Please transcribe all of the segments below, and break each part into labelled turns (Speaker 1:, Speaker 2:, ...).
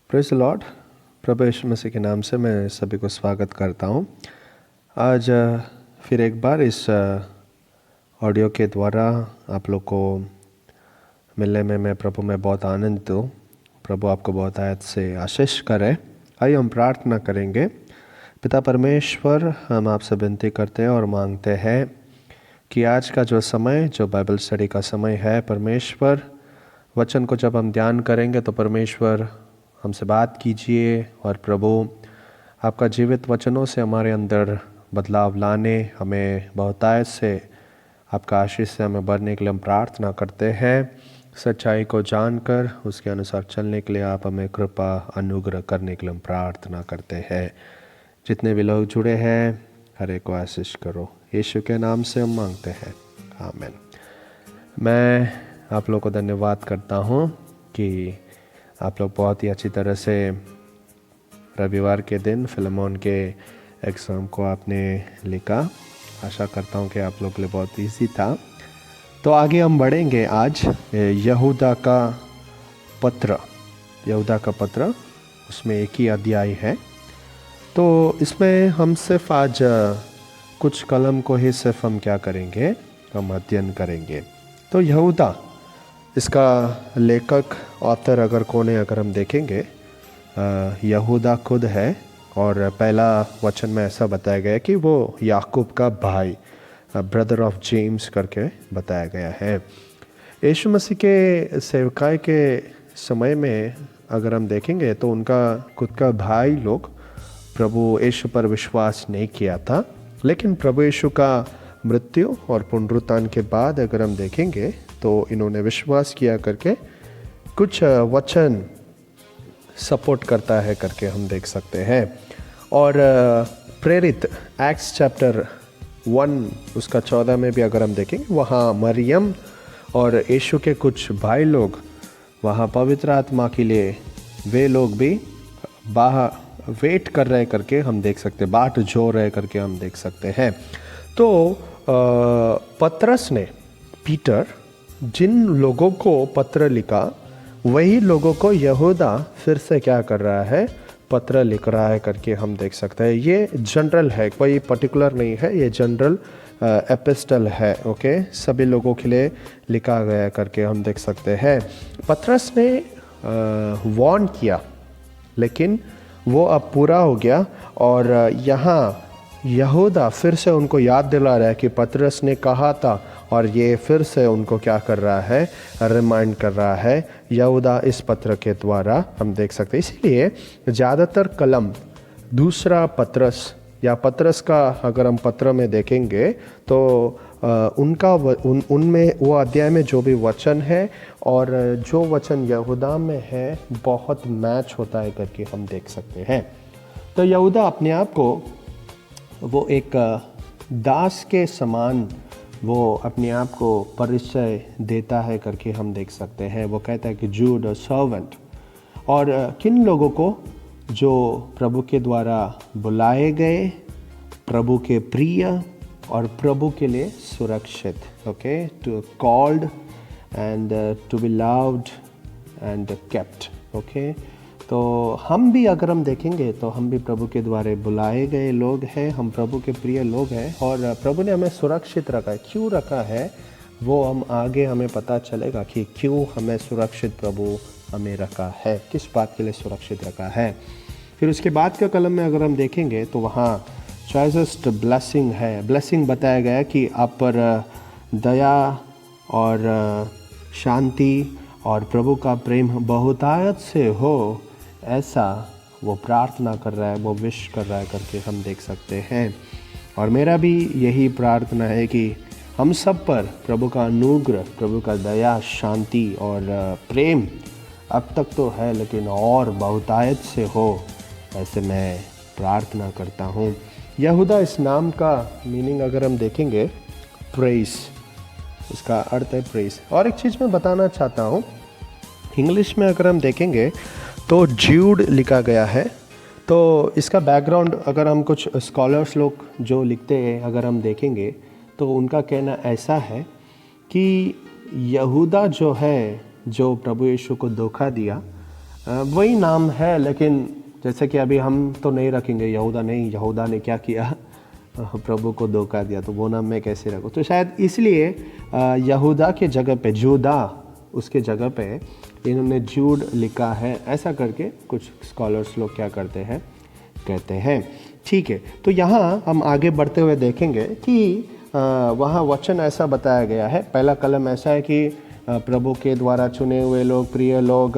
Speaker 1: Praise the lord. प्रभु यीशु मसीह के नाम से मैं सभी को स्वागत करता हूँ। आज फिर एक बार इस ऑडियो के द्वारा आप लोग को मिलने में मैं प्रभु में बहुत आनंदित हूँ। प्रभु आपको बहुत आयत से आशीष करे। आइए हम प्रार्थना करेंगे। पिता परमेश्वर, हम आपसे विनती करते हैं और मांगते हैं कि आज का जो समय, जो बाइबल स्टडी का समय है, परमेश्वर वचन को जब हम ध्यान करेंगे तो परमेश्वर हमसे बात कीजिए और प्रभु आपका जीवित वचनों से हमारे अंदर बदलाव लाने, हमें बहुतायत से आपका आशीष से हमें भरने के लिए हम प्रार्थना करते हैं। सच्चाई को जानकर उसके अनुसार चलने के लिए आप हमें कृपा अनुग्रह करने के लिए हम प्रार्थना करते हैं। जितने भी लोग जुड़े हैं हर एक को आशीष करो, यीशु के नाम से हम मांगते हैं, आमीन। मैं आप लोग को धन्यवाद करता हूँ कि आप लोग बहुत ही अच्छी तरह से रविवार के दिन फिलेमोन के एग्ज़ाम को आपने लिखा। आशा करता हूँ कि आप लोग के लिए बहुत इजी था। तो आगे हम बढ़ेंगे। आज यहूदा का पत्र, उसमें एक ही अध्याय है। तो इसमें हम सिर्फ आज कुछ कलम को ही सिर्फ हम क्या करेंगे, हम अध्ययन करेंगे। तो यहूदा, इसका लेखक ऑथर अगर कौन है, अगर हम देखेंगे यहूदा खुद है। और पहला वचन में ऐसा बताया गया है कि वो याकूब का भाई, ब्रदर ऑफ जेम्स करके बताया गया है। यीशु मसीह के सेवकाई के समय में अगर हम देखेंगे तो उनका खुद का भाई लोग प्रभु यीशु पर विश्वास नहीं किया था। लेकिन प्रभु यीशु का मृत्यु और पुनरुत्थान के बाद अगर हम देखेंगे तो इन्होंने विश्वास किया करके कुछ वचन सपोर्ट करता है करके हम देख सकते हैं। और प्रेरित एक्ट्स चैप्टर 1 उसका 14 में भी अगर हम देखेंगे, वहाँ मरियम और यीशु के कुछ भाई लोग वहाँ पवित्र आत्मा के लिए वे लोग भी बाहर वेट कर रहे करके हम देख सकते हैं, बाट जो रहे करके हम देख सकते हैं। तो पतरस ने, पीटर, जिन लोगों को पत्र लिखा वही लोगों को यहूदा फिर से क्या कर रहा है, पत्र लिख रहा है करके हम देख सकते हैं। ये जनरल है, कोई पर्टिकुलर नहीं है, ये जनरल एपिस्टल है। ओके, सभी लोगों के लिए लिखा गया करके हम देख सकते हैं। पतरस ने वार्न किया, लेकिन वो अब पूरा हो गया। और यहाँ यहूदा फिर से उनको याद दिला रहा है कि पतरस ने कहा था, और ये फिर से उनको क्या कर रहा है, रिमाइंड कर रहा है यहूदा इस पत्र के द्वारा हम देख सकते हैं। इसीलिए ज़्यादातर कलम दूसरा पतरस या पतरस का अगर हम पत्र में देखेंगे तो उनका उनमें वो अध्याय में जो भी वचन है और जो वचन यहूदा में है बहुत मैच होता है करके हम देख सकते हैं। तो यहूदा अपने आप को वो एक दास के समान वो अपने आप को परिचय देता है करके हम देख सकते हैं। वो कहता है कि जूड और सर्वेंट, और किन लोगों को, जो प्रभु के द्वारा बुलाए गए, प्रभु के प्रिय और प्रभु के लिए सुरक्षित। Okay, to called and to be loved and kept. Okay, तो हम भी अगर हम देखेंगे तो हम भी प्रभु के द्वारा बुलाए गए लोग हैं, हम प्रभु के प्रिय लोग हैं। और प्रभु ने हमें सुरक्षित रखा है। क्यों रखा है वो हम आगे हमें पता चलेगा कि क्यों हमें सुरक्षित प्रभु हमें रखा है, किस बात के लिए सुरक्षित रखा है। फिर उसके बाद के कलम में अगर हम देखेंगे तो वहाँ चॉइसेस्ट ब्लेसिंग है। ब्लेसिंग बताया गया कि आप पर दया और शांति और प्रभु का प्रेम बहुतायत से हो, ऐसा वो प्रार्थना कर रहा है, वो विश कर रहा है करके हम देख सकते हैं। और मेरा भी यही प्रार्थना है कि हम सब पर प्रभु का अनुग्रह, प्रभु का दया, शांति और प्रेम अब तक तो है लेकिन और बहुतायत से हो, ऐसे मैं प्रार्थना करता हूँ। यहूदा इस नाम का मीनिंग अगर हम देखेंगे, प्रेस, इसका अर्थ है प्रेस। और एक चीज़ मैं बताना चाहता हूँ, इंग्लिश में अगर हम देखेंगे तो ज्यूड लिखा गया है। तो इसका बैकग्राउंड अगर हम कुछ स्कॉलर्स लोग जो लिखते हैं अगर हम देखेंगे तो उनका कहना ऐसा है कि यहूदा जो है, जो प्रभु यीशु को धोखा दिया, वही नाम है, लेकिन जैसे कि अभी हम तो नहीं रखेंगे यहूदा, नहीं, यहूदा ने क्या किया, प्रभु को धोखा दिया, तो वो नाम मैं कैसे रखूँ। तो शायद इसलिए यहूदा के जगह पे जूदा, उसके जगह पे इन्होंने जूड लिखा है, ऐसा करके कुछ स्कॉलर्स लोग क्या करते हैं, कहते हैं। ठीक है, तो यहाँ हम आगे बढ़ते हुए देखेंगे कि वहाँ वचन ऐसा बताया गया है। पहला कलम ऐसा है कि प्रभु के द्वारा चुने हुए लोग, प्रिय लोग,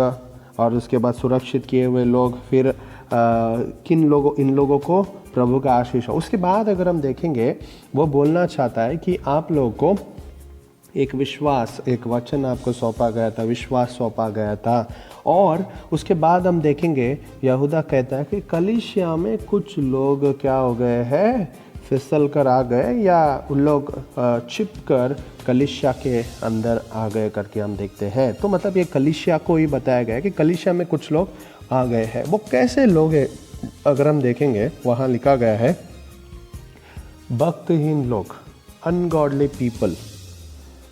Speaker 1: और उसके बाद सुरक्षित किए हुए लोग, फिर इन लोगों को प्रभु का आशीष हो। उसके बाद अगर हम देखेंगे, वो बोलना चाहता है कि आप लोगों को एक विश्वास, एक वचन आपको सौंपा गया था, विश्वास सौंपा गया था। और उसके बाद हम देखेंगे यहूदा कहता है कि कलीसिया में कुछ लोग क्या हो गए हैं, फिसल कर आ गए, या उन लोग छिप कर कलीसिया के अंदर आ गए करके हम देखते हैं। तो मतलब ये कलीसिया को ही बताया गया है कि कलीसिया में कुछ लोग आ गए हैं। वो कैसे लोग हैं अगर हम देखेंगे, वहाँ लिखा गया है भक्तिहीन लोग, अनगॉडली पीपल।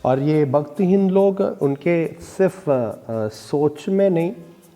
Speaker 1: और ये भक्तिहीन लोग उनके सिर्फ सोच में नहीं,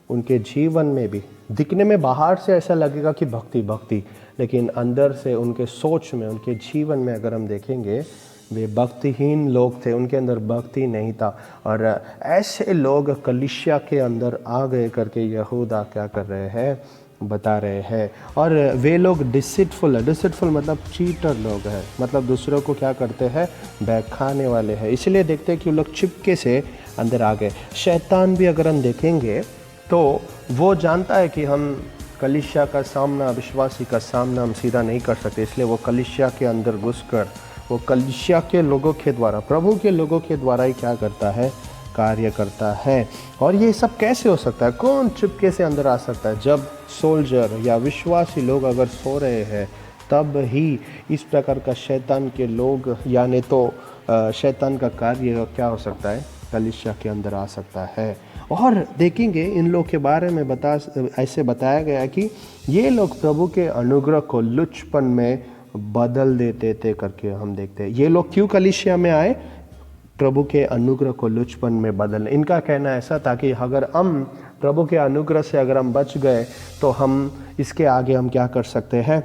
Speaker 1: उनके जीवन में भी, दिखने में बाहर से ऐसा लगेगा कि भक्ति भक्ति, लेकिन अंदर से उनके सोच में, उनके जीवन में अगर हम देखेंगे, वे भक्तिहीन लोग थे, उनके अंदर भक्ति नहीं था। और ऐसे लोग कलीसिया के अंदर आ गए करके यहूदा क्या कर रहे हैं, बता रहे हैं। और वे लोग डिसिटफुल है, डिसिटफुल मतलब चीटर लोग हैं, मतलब दूसरों को क्या करते हैं, बहकाने वाले हैं। इसलिए देखते हैं कि वो लोग चिपके से अंदर आ गए। शैतान भी अगर हम देखेंगे तो वो जानता है कि हम कलीसिया का सामना, विश्वासी का सामना हम सीधा नहीं कर सकते, इसलिए वो कलीसिया के अंदर घुसकर वो कलीसिया के लोगों के द्वारा, प्रभु के लोगों के द्वारा ही क्या करता है, कार्य करता है। और ये सब कैसे हो सकता है, कौन चिपके से अंदर आ सकता है? जब सोल्जर या विश्वासी लोग अगर सो रहे हैं, तब ही इस प्रकार का शैतान के लोग, यानी तो शैतान का कार्य क्या हो सकता है, कलीसिया के अंदर आ सकता है। और देखेंगे इन लोग के बारे में ऐसे बताया गया कि ये लोग प्रभु के अनुग्रह को लुचपन में बदल देते थे करके हम देखते हैं। ये लोग क्यों कलीसिया में आए? प्रभु के अनुग्रह को लुचपन में बदलने। इनका कहना ऐसा था कि अगर हम प्रभु के अनुग्रह से अगर हम बच गए, तो हम इसके आगे हम क्या कर सकते हैं,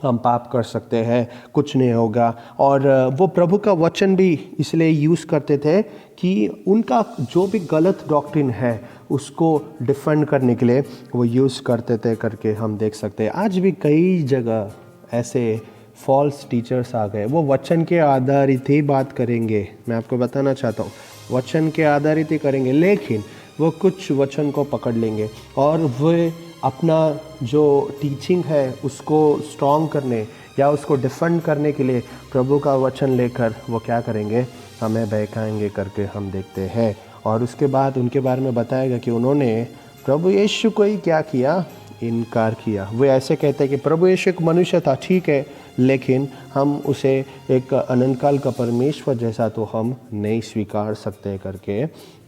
Speaker 1: हम पाप कर सकते हैं, कुछ नहीं होगा। और वो प्रभु का वचन भी इसलिए यूज़ करते थे कि उनका जो भी गलत डॉक्ट्रिन है उसको डिफेंड करने के लिए वो यूज़ करते थे करके हम देख सकते हैं। आज भी कई जगह ऐसे फॉल्स टीचर्स आ गए, वो वचन के आधारित ही बात करेंगे। मैं आपको बताना चाहता हूँ, वचन के आधारित ही करेंगे, लेकिन वो कुछ वचन को पकड़ लेंगे और वे अपना जो टीचिंग है उसको स्ट्रॉन्ग करने या उसको डिफेंड करने के लिए प्रभु का वचन लेकर वो क्या करेंगे, हमें बहकाएंगे करके हम देखते हैं। और उसके बाद उनके बारे में बताएगा कि उन्होंने प्रभु यीशु को ही क्या किया, इनकार किया। वे ऐसे कहते हैं कि प्रभु यीशु एक मनुष्य था, ठीक है, लेकिन हम उसे एक अनंत काल का परमेश्वर जैसा तो हम नहीं स्वीकार सकते करके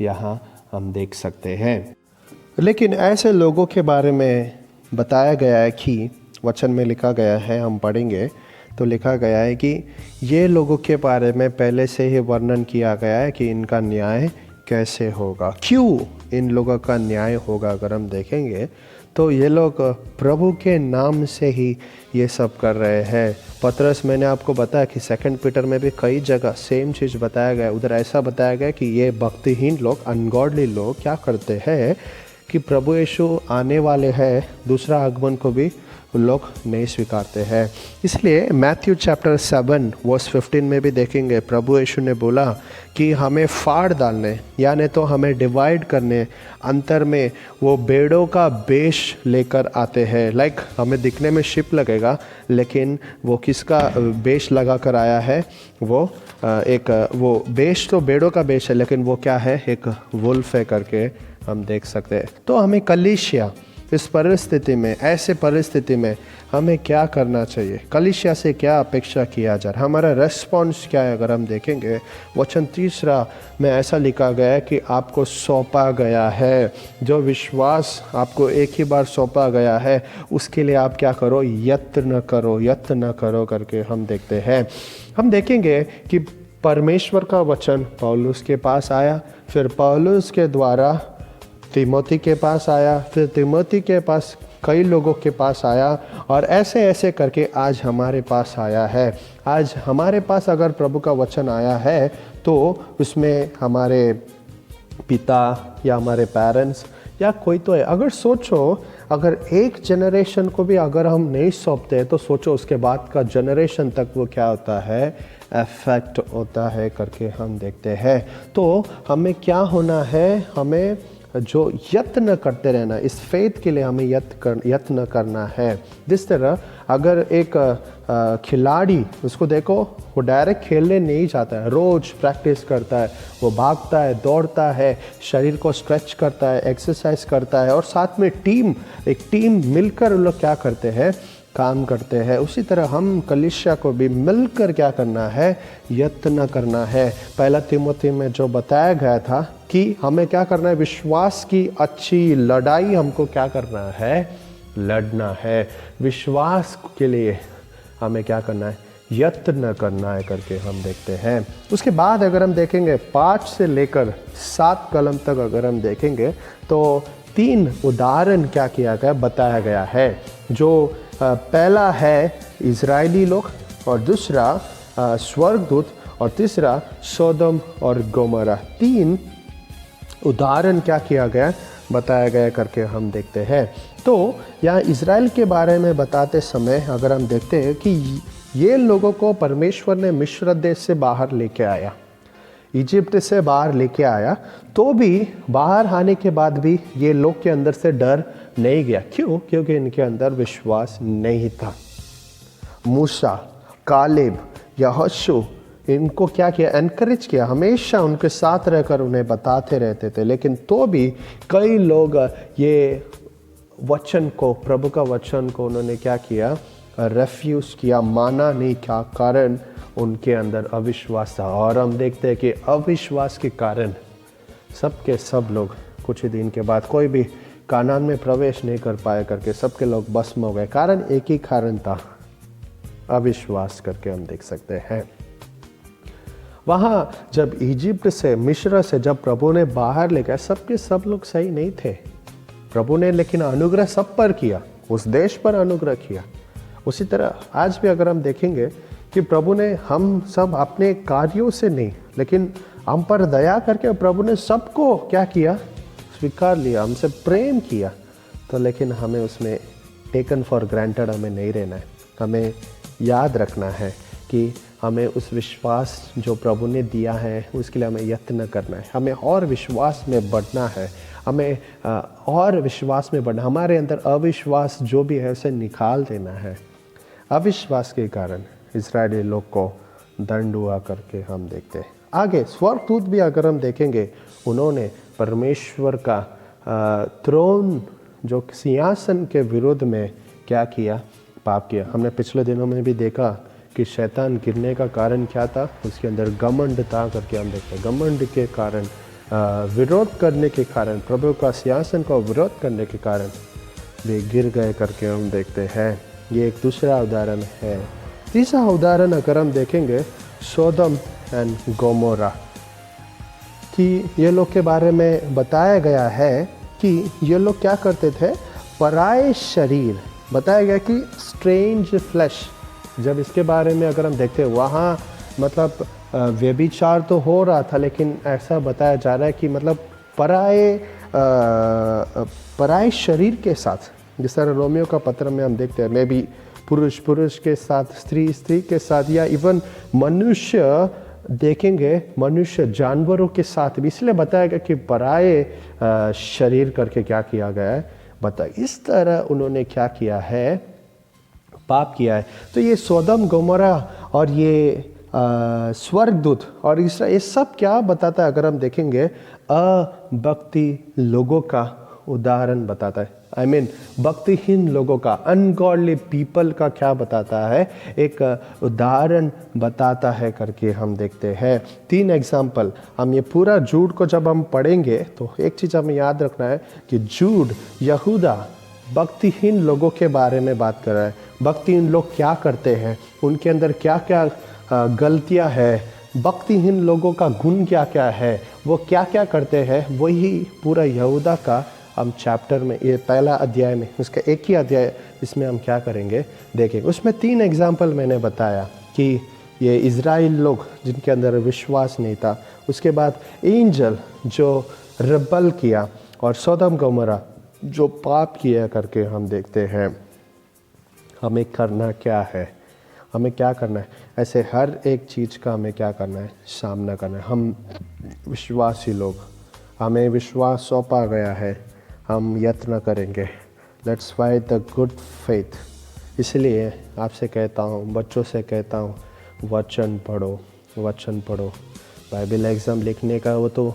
Speaker 1: यहाँ हम देख सकते हैं। लेकिन ऐसे लोगों के बारे में बताया गया है कि वचन में लिखा गया है, हम पढ़ेंगे तो लिखा गया है कि ये लोगों के बारे में पहले से ही वर्णन किया गया है कि इनका न्याय कैसे होगा। क्यों इन लोगों का न्याय होगा अगर हम देखेंगे तो ये लोग प्रभु के नाम से ही ये सब कर रहे हैं। पतरस, मैंने आपको बताया कि 2 पीटर में भी कई जगह सेम चीज़ बताया गया। उधर ऐसा बताया गया कि ये भक्तिहीन लोग, अनगॉडली लोग क्या करते हैं कि प्रभु यीशु आने वाले हैं, दूसरा आगमन को भी लोग नहीं स्वीकारते हैं। इसलिए मैथ्यू चैप्टर 7 वर्स 15 में भी देखेंगे, प्रभु यीशु ने बोला कि हमें फाड़ डालने, यानी तो हमें डिवाइड करने, अंतर में वो भेड़ों का बेश लेकर आते हैं। लाइक हमें दिखने में शिप लगेगा, लेकिन वो किसका बेश लगा कर आया है, वो बेश तो भेड़ों का बेश है, लेकिन वो क्या है, एक वुल्फ है करके हम देख सकते हैं। तो हमें कलीसिया इस परिस्थिति में, ऐसे परिस्थिति में हमें क्या करना चाहिए, कलीसिया से क्या अपेक्षा किया जा रहा है, हमारा रेस्पॉन्स क्या है अगर हम देखेंगे। वचन 3 में ऐसा लिखा गया है कि आपको सौंपा गया है, जो विश्वास आपको एक ही बार सौंपा गया है उसके लिए आप क्या करो, यत्न करो करके हम देखते हैं। हम देखेंगे कि परमेश्वर का वचन पौलुस के पास आया, फिर पौलुस के द्वारा तिमोथी के पास आया, फिर तिमोथी के पास कई लोगों के पास आया, और ऐसे ऐसे करके आज हमारे पास आया है। आज हमारे पास अगर प्रभु का वचन आया है तो उसमें हमारे पिता या हमारे पेरेंट्स या कोई तो है। अगर सोचो, अगर एक जनरेशन को भी अगर हम नहीं सौंपते तो सोचो उसके बाद का जनरेशन तक वो क्या होता है, इफेक्ट होता है करके हम देखते हैं। तो हमें क्या होना है, हमें जो यत्न करते रहना, इस फेथ के लिए हमें यत्न करना है। जिस तरह अगर एक खिलाड़ी, उसको देखो, वो डायरेक्ट खेलने नहीं जाता है, रोज प्रैक्टिस करता है, वो भागता है, दौड़ता है, शरीर को स्ट्रेच करता है, एक्सरसाइज करता है, और साथ में एक टीम मिलकर वो लोग क्या करते हैं, काम करते हैं। उसी तरह हम कलीसिया को भी मिलकर क्या करना है, यत्न करना है। पहला तिमोथी में जो बताया गया था कि हमें क्या करना है, विश्वास की अच्छी लड़ाई हमको क्या करना है, लड़ना है। विश्वास के लिए हमें क्या करना है, यत्न करना है करके हम देखते हैं। उसके बाद अगर हम देखेंगे 5 से लेकर 7 कलम तक अगर हम देखेंगे तो 3 उदाहरण क्या किया गया, बताया गया है। जो पहला है इजरायली लोग, और दूसरा स्वर्गदूत, और तीसरा सोदम और गोमोरा। 3 उदाहरण क्या किया गया, बताया गया करके हम देखते हैं। तो यहाँ इज़राइल के बारे में बताते समय अगर हम देखते हैं कि ये लोगों को परमेश्वर ने मिस्र देश से बाहर लेके आया, इजिप्ट से बाहर लेके आया, तो भी बाहर आने के बाद भी ये लोग के अंदर से डर नहीं गया। क्यों? क्योंकि इनके अंदर विश्वास नहीं था। मूसा, कालेब, यहोशू, इनको क्या किया, एनकरेज किया, हमेशा उनके साथ रहकर उन्हें बताते रहते थे। लेकिन तो भी कई लोग ये वचन को, प्रभु का वचन को उन्होंने क्या किया, रेफ्यूज किया, माना नहीं। क्या कारण? उनके अंदर अविश्वास था। और हम देखते हैं कि अविश्वास के कारण सब के सब लोग कुछ ही दिन के बाद कोई भी कानान में प्रवेश नहीं कर पाए करके सबके लोग भस्म हो गए। कारण एक ही कारण था, अविश्वास करके हम देख सकते हैं। वहाँ जब इजिप्ट से, मिस्र से जब प्रभु ने बाहर ले गया, सबके सब लोग सही नहीं थे। प्रभु ने लेकिन अनुग्रह सब पर किया, उस देश पर अनुग्रह किया। उसी तरह आज भी अगर हम देखेंगे कि प्रभु ने हम सब अपने कार्यों से नहीं, लेकिन हम पर दया करके प्रभु ने सबको क्या किया, स्वीकार लिया, हमसे प्रेम किया। तो लेकिन हमें उसमें टेकन फॉर ग्रांटेड हमें नहीं रहना है। हमें याद रखना है कि हमें उस विश्वास जो प्रभु ने दिया है उसके लिए हमें यत्न करना है। हमें और विश्वास में बढ़ना है, हमें और विश्वास में बढ़ना। हमारे अंदर अविश्वास जो भी है उसे निकाल देना है। अविश्वास के कारण इजरायली लोग को दंड हुआ करके हम देखते हैं। आगे स्वर्गदूत भी अगर हम देखेंगे, उन्होंने परमेश्वर का थ्रोन, जो सिंहासन के विरुद्ध में क्या किया, पाप किया। हमने पिछले दिनों में भी देखा कि शैतान गिरने का कारण क्या था, उसके अंदर घमंड था करके हम देखते हैं। घमंड के कारण, विरोध करने के कारण, प्रभु का सिंहासन का विरोध करने के कारण वे गिर गए करके हम देखते हैं। ये एक दूसरा उदाहरण है। तीसरा उदाहरण अगर हम देखेंगे, सोदम एंड गोमोरा, कि ये लोग के बारे में बताया गया है कि ये लोग क्या करते थे, पराये शरीर, बताया गया कि स्ट्रेंज फ्लैश। जब इसके बारे में अगर हम देखते हैं, वहाँ मतलब व्यभिचार तो हो रहा था, लेकिन ऐसा बताया जा रहा है कि मतलब पराये शरीर के साथ, जिस तरह रोमियो का पत्र में हम देखते हैं, मे भी पुरुष पुरुष के साथ, स्त्री स्त्री के साथ, या इवन मनुष्य देखेंगे, मनुष्य जानवरों के साथ भी। इसलिए बताया गया कि पराये शरीर करके क्या किया गया है, इस तरह उन्होंने क्या किया है, पाप किया है। तो ये सोदम गोमोरा और ये स्वर्गदूत और इसरा, ये सब क्या बताता है अगर हम देखेंगे, अभक्ति लोगों का उदाहरण बताता है। आई मीन भक्तिहीन लोगों का, अनगॉडली पीपल का क्या बताता है, एक उदाहरण बताता है करके हम देखते हैं। 3 एग्जाम्पल, हम ये पूरा जूड को जब हम पढ़ेंगे तो एक चीज़ हमें याद रखना है कि जूड, यहूदा भक्तिहीन लोगों के बारे में बात कर रहा है। भक्तिहीन लोग क्या करते हैं, उनके अंदर क्या क्या गलतियां हैं भक्तिहीन लोगों का गुण क्या क्या है, वो क्या क्या करते हैं, वही पूरा यहूदा का हम चैप्टर में, ये पहला अध्याय में, उसका एक ही अध्याय इसमें हम क्या करेंगे देखेंगे। उसमें 3 एग्जाम्पल मैंने बताया कि ये इज़राइल लोग जिनके अंदर विश्वास नहीं था, उसके बाद एंजल जो रबल किया, और सोदम गोमोरा जो पाप किया करके हम देखते हैं। हमें करना क्या है, हमें क्या करना है, ऐसे हर एक चीज़ का हमें क्या करना है, सामना करना है। हम विश्वासी लोग, हमें विश्वास सौंपा गया है, हम यत्न करेंगे। Let's fight the good faith. इसलिए आपसे कहता हूँ, बच्चों से कहता हूँ, वचन पढ़ो, वचन पढ़ो। बाइबल एग्ज़ाम लिखने का वो तो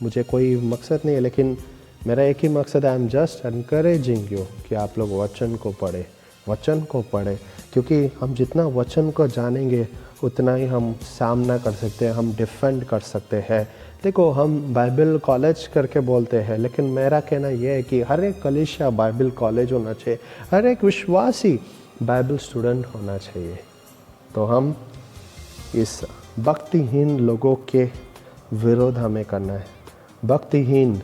Speaker 1: मुझे कोई मकसद नहीं है, लेकिन मेरा एक ही मकसद है, I am just encouraging you कि आप लोग वचन को पढ़ें, वचन को पढ़ें, क्योंकि हम जितना वचन को जानेंगे उतना ही हम सामना कर सकते हैं, हम डिफेंड कर सकते हैं। देखो, हम बाइबल कॉलेज करके बोलते हैं, लेकिन मेरा कहना यह है कि हर एक कलीसिया बाइबल कॉलेज होना चाहिए, हर एक विश्वासी बाइबल स्टूडेंट होना चाहिए। तो हम इस भक्तिहीन लोगों के विरोध हमें करना है। भक्तिहीन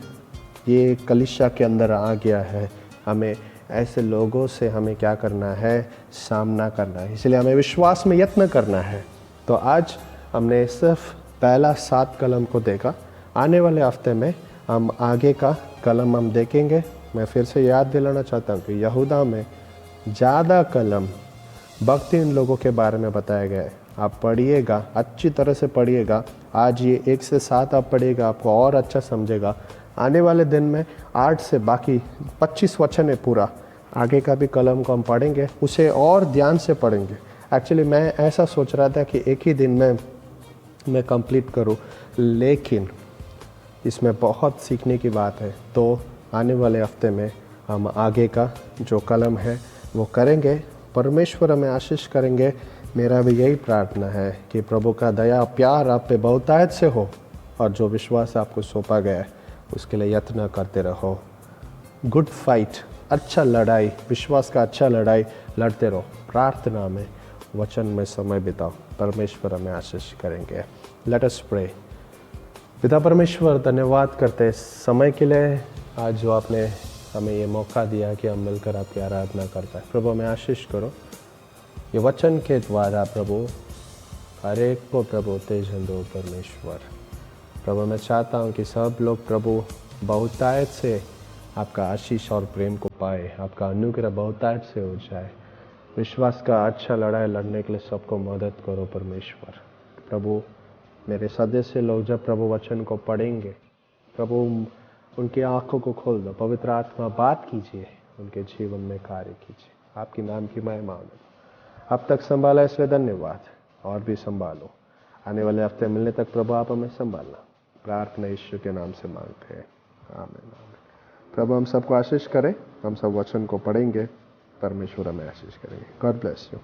Speaker 1: ये कलीसिया के अंदर आ गया है, हमें ऐसे लोगों से हमें क्या करना है, सामना करना है। इसलिए हमें विश्वास में यत्न करना है। तो आज हमने सिर्फ पहला 7 कलम को देखा। आने वाले हफ्ते में हम आगे का कलम हम देखेंगे। मैं फिर से याद दिलाना चाहता हूँ कि यहूदा में ज़्यादा कलम भक्तिहीन लोगों के बारे में बताया गया है। आप पढ़िएगा, अच्छी तरह से पढ़िएगा। आज ये 1 से 7 आप पढ़िएगा, आपको और अच्छा समझेगा। आने वाले दिन में 8 से बाकी 25 वचन है पूरा, आगे का भी कलम को हम पढ़ेंगे, उसे और ध्यान से पढ़ेंगे। एक्चुअली मैं ऐसा सोच रहा था कि एक ही दिन में मैं कंप्लीट करूं, लेकिन इसमें बहुत सीखने की बात है। तो आने वाले हफ्ते में हम आगे का जो कलम है वो करेंगे। परमेश्वर हमें आशीष करेंगे। मेरा भी यही प्रार्थना है कि प्रभु का दया प्यार आप पे बहुतायत से हो, और जो विश्वास आपको सौंपा गया है उसके लिए यत्न करते रहो। गुड फाइट, अच्छा लड़ाई, विश्वास का अच्छा लड़ाई लड़ते रहो। प्रार्थना में, वचन में समय बिताओ। परमेश्वर हमें आशीष करेंगे। Let us pray. पिता परमेश्वर, धन्यवाद करते हैं समय के लिए, आज जो आपने हमें ये मौका दिया कि हम मिलकर आपकी आराधना करता है। प्रभु हमें आशीष करो। ये वचन के द्वारा प्रभु हर एक को प्रभु तेजन दो परमेश्वर। प्रभु मैं चाहता हूँ कि सब लोग प्रभु बहुतायत से आपका आशीष और प्रेम को पाए, आपका अनुग्रह बहुतायत से हो जाए। विश्वास का अच्छा लड़ाई लड़ने के लिए सबको मदद करो परमेश्वर। प्रभु मेरे सदस्य लोग जब प्रभु वचन को पढ़ेंगे, प्रभु उनकी आंखों को खोल दो। पवित्र आत्मा बात कीजिए, उनके जीवन में कार्य कीजिए। आपकी नाम की महिमा हो। अब तक संभाला इसलिए धन्यवाद, और भी संभालो। आने वाले हफ्ते मिलने तक प्रभु आप हमें संभालना। प्रार्थना यीशु के नाम से मांगते हैं, आमीन। प्रभु हम सबको आशीष करें। हम सब वचन को पढ़ेंगे, परमेश्वर हमें आशीष करेंगे। God bless you.